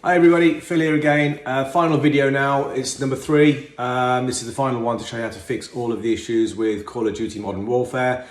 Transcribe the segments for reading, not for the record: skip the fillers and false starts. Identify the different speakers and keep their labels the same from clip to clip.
Speaker 1: Hi everybody, Phil here again. Final video now, it's number 3. This is the final one to show you how to fix all of the issues with Call of Duty Modern Warfare.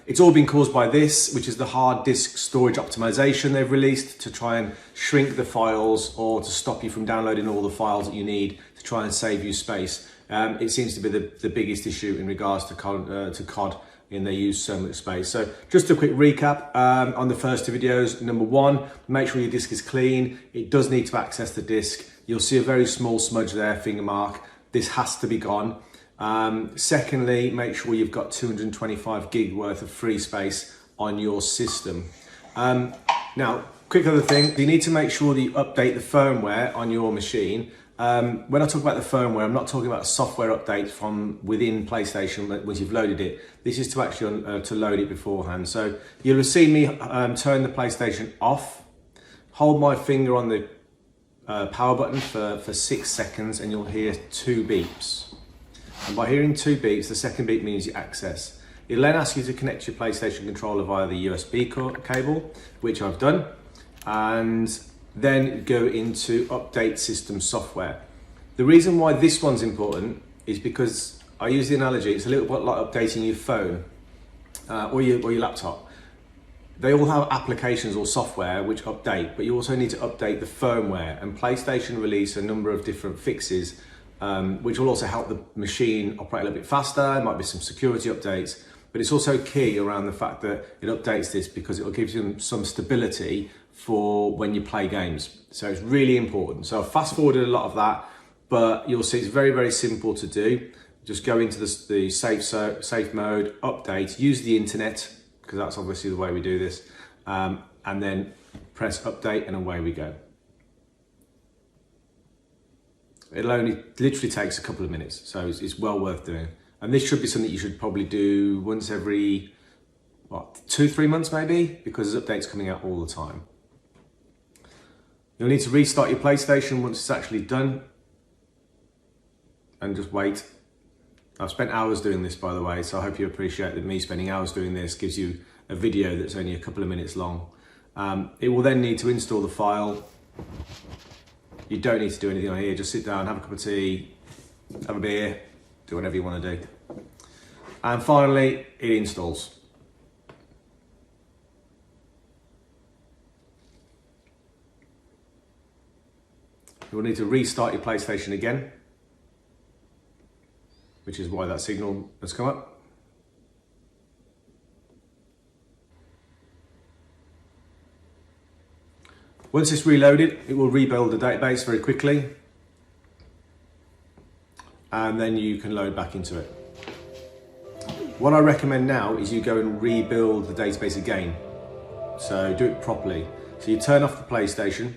Speaker 1: It's all been caused by this, which is the hard disk storage optimization they've released to try and shrink the files or to stop you from downloading all the files that you need to try and save you space. It seems to be the biggest issue in regards to COD, and they use so much space. So just a quick recap on the first two videos. Number 1, make sure your disk is clean. It does need to access the disk. You'll see a very small smudge there, finger mark. This has to be gone. Secondly, make sure you've got 225 gig worth of free space on your system. Now, quick other thing, you need to make sure that you update the firmware on your machine. When I talk about the firmware, I'm not talking about a software update from within PlayStation once you've loaded it. This is to actually to load it beforehand. So you'll have seen me turn the PlayStation off, hold my finger on the power button for 6 seconds, and you'll hear 2 beeps. And by hearing 2 beeps, the second beep means you access. It'll then ask you to connect your PlayStation controller via the USB cable, which I've done, and then go into update system software. The reason why this one's important is because I use the analogy, it's a little bit like updating your phone or your laptop. They all have applications or software which update, but you also need to update the firmware, and PlayStation release a number of different fixes which will also help the machine operate a little bit faster. There might be some security updates, but it's also key around the fact that it updates this because it will give you some stability for when you play games. So it's really important. So I've fast forwarded a lot of that, but you'll see it's very, very simple to do. Just go into the safe mode, update, use the internet, because that's obviously the way we do this, and then press update and away we go. It'll only literally takes a couple of minutes, so it's well worth doing. And this should be something you should probably do once every, 2-3 months maybe, because there's updates coming out all the time. You'll need to restart your PlayStation once it's actually done, and just wait. I've spent hours doing this, by the way, so I hope you appreciate that me spending hours doing this gives you a video that's only a couple of minutes long. It will then need to install the file. You don't need to do anything on here, just sit down, have a cup of tea, have a beer, do whatever you want to do. And finally, it installs. You'll need to restart your PlayStation again, which is why that signal has come up. Once it's reloaded, it will rebuild the database very quickly, and then you can load back into it. What I recommend now is you go and rebuild the database again. So do it properly. So you turn off the PlayStation,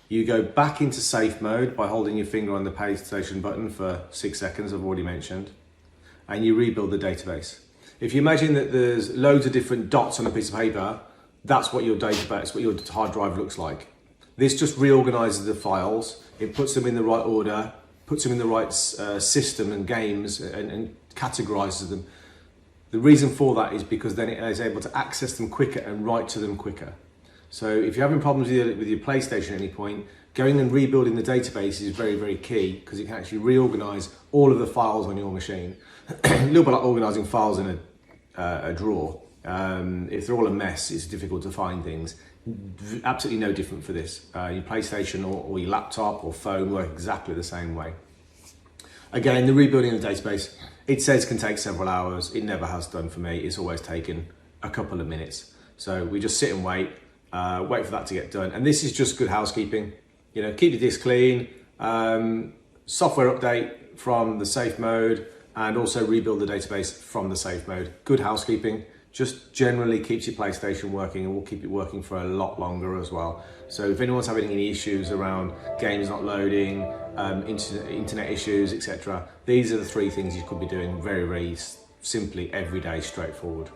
Speaker 1: you go back into safe mode by holding your finger on the PlayStation button for 6 seconds, I've already mentioned, and you rebuild the database. If you imagine that there's loads of different dots on a piece of paper, that's what your database, what your hard drive looks like. This just reorganizes the files, it puts them in the right order, puts them in the right system and games, and categorizes them. The reason for that is because then it is able to access them quicker and write to them quicker. So if you're having problems with your PlayStation at any point, going and rebuilding the database is very, very key, because it can actually reorganize all of the files on your machine. A little bit like organizing files in a drawer. If they're all a mess, it's difficult to find things. Absolutely no different for this. Your PlayStation or your laptop or phone work exactly the same way. Again, the rebuilding of the database, it says can take several hours. It never has done for me. It's always taken a couple of minutes. So we just sit and wait for that to get done. And this is just good housekeeping. You know, keep your disk clean, software update from the safe mode, and also rebuild the database from the safe mode. Good housekeeping. Just generally keeps your PlayStation working, and will keep it working for a lot longer as well. So if anyone's having any issues around games not loading, internet issues, etc., these are the 3 things you could be doing very, very simply every day, straightforward.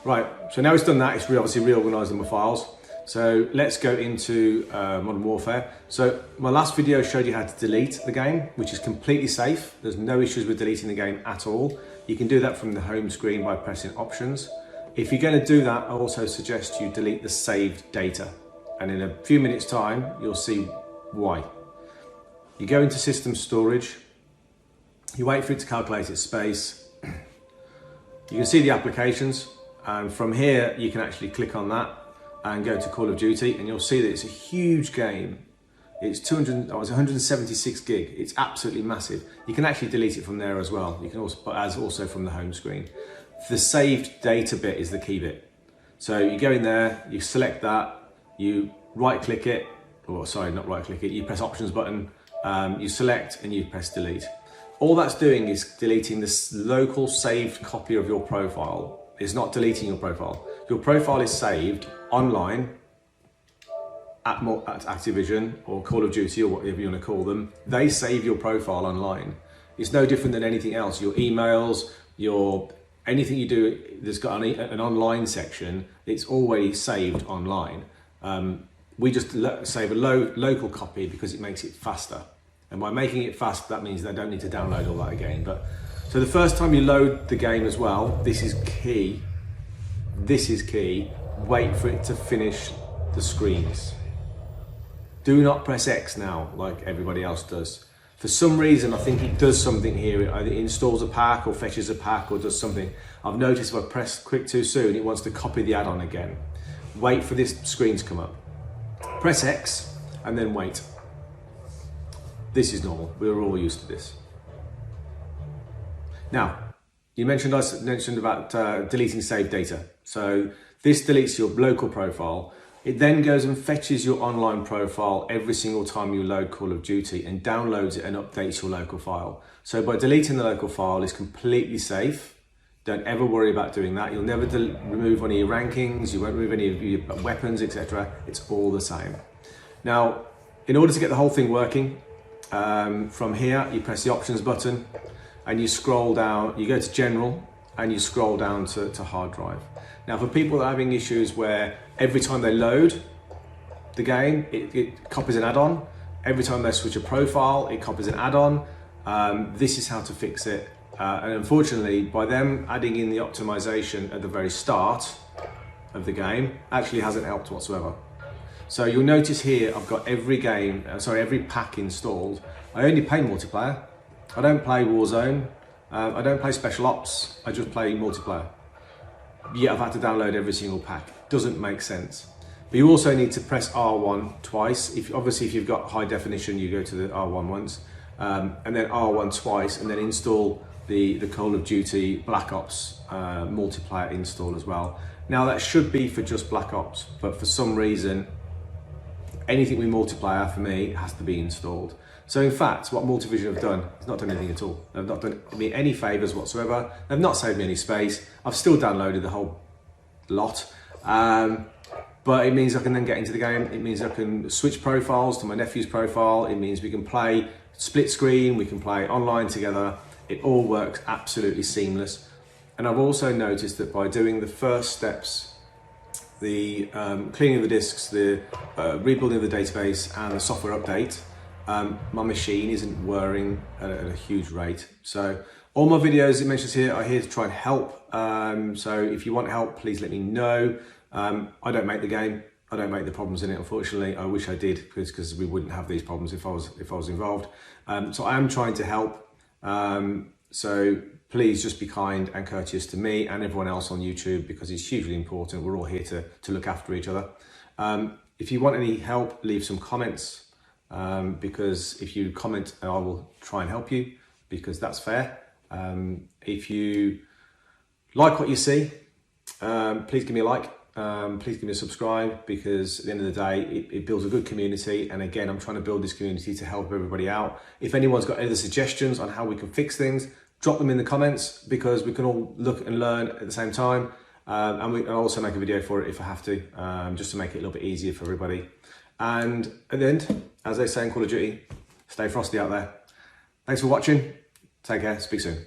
Speaker 1: Right, so now it's done that, it's obviously reorganized my files. So let's go into Modern Warfare. So my last video showed you how to delete the game, which is completely safe. There's no issues with deleting the game at all. You can do that from the home screen by pressing options. If you're going to do that, I also suggest you delete the saved data. And in a few minutes time, you'll see Why? You go into system storage, you wait for it to calculate its space. You can see the applications, and from here you can actually click on that and go to Call of Duty, and you'll see that it's a huge game. It's 176 gig. It's absolutely massive. You can actually delete it from there as well. You can also from the home screen. The saved data bit is the key bit. So you go in there, you select that, you right click it, or sorry, not right click it, you press Options button, you select and you press delete. All that's doing is deleting this local saved copy of your profile. It's not deleting your profile. Your profile is saved online at Activision or Call of Duty or whatever you want to call them. They save your profile online. It's no different than anything else. Your emails, anything you do that's got an online section, it's always saved online. We just save a local copy because it makes it faster. And by making it fast, that means they don't need to download all that again. So the first time you load the game as well, this is key. This is key. Wait for it to finish the screens. Do not press X now like everybody else does. For some reason, I think it does something here. It either installs a pack or fetches a pack or does something. I've noticed if I press quick too soon, it wants to copy the add-on again. Wait for this screen to come up. Press X and then wait. This is normal. We're all used to this. Now, I mentioned about deleting saved data. So this deletes your local profile. It then goes and fetches your online profile every single time you load Call of Duty and downloads it and updates your local file. So by deleting the local file, it's completely safe. Don't ever worry about doing that. You'll never remove any of your rankings, you won't remove any of your weapons, etc. It's all the same. Now, in order to get the whole thing working, from here, you press the Options button and you scroll down, you go to General and you scroll down to Hard Drive. Now, for people that are having issues where every time they load the game, it copies an add-on. Every time they switch a profile, it copies an add-on. This is how to fix it. And unfortunately, by them adding in the optimization at the very start of the game, actually hasn't helped whatsoever. So you'll notice here, I've got every pack installed. I only play multiplayer. I don't play Warzone. I don't play Special Ops. I just play multiplayer. Yeah, I've had to download every single pack. Doesn't make sense. But you also need to press R1 twice. Obviously, if you've got high definition, you go to the R1 once, and then R1 twice, and then install the Call of Duty Black Ops multiplayer install as well. Now that should be for just Black Ops, but for some reason, anything with multiplayer for me has to be installed. So in fact, what Multivision have done is not done anything at all. They've not done me any favors whatsoever. They've not saved me any space. I've still downloaded the whole lot. But it means I can then get into the game. It means I can switch profiles to my nephew's profile. It means we can play split screen. We can play online together. It all works absolutely seamless. And I've also noticed that by doing the first steps, the cleaning of the disks, the rebuilding of the database and the software update, my machine isn't whirring at a huge rate. So all my videos it mentions here are here to try and help. So if you want help, please let me know. I don't make the game. I don't make the problems in it, unfortunately. I wish I did, because we wouldn't have these problems if I was involved. So I am trying to help. So please just be kind and courteous to me and everyone else on YouTube, because it's hugely important. We're all here to look after each other. If you want any help, leave some comments, because if you comment, I will try and help you, because that's fair. If you like what you see, please give me a like. Please give me a subscribe, because at the end of the day, it builds a good community. And again, I'm trying to build this community to help everybody out. If anyone's got any other suggestions on how we can fix things, drop them in the comments, because we can all look and learn at the same time. And I'll also make a video for it if I have to, just to make it a little bit easier for everybody. And at the end, as they say in Call of Duty, stay frosty out there. Thanks for watching. Take care. Speak soon.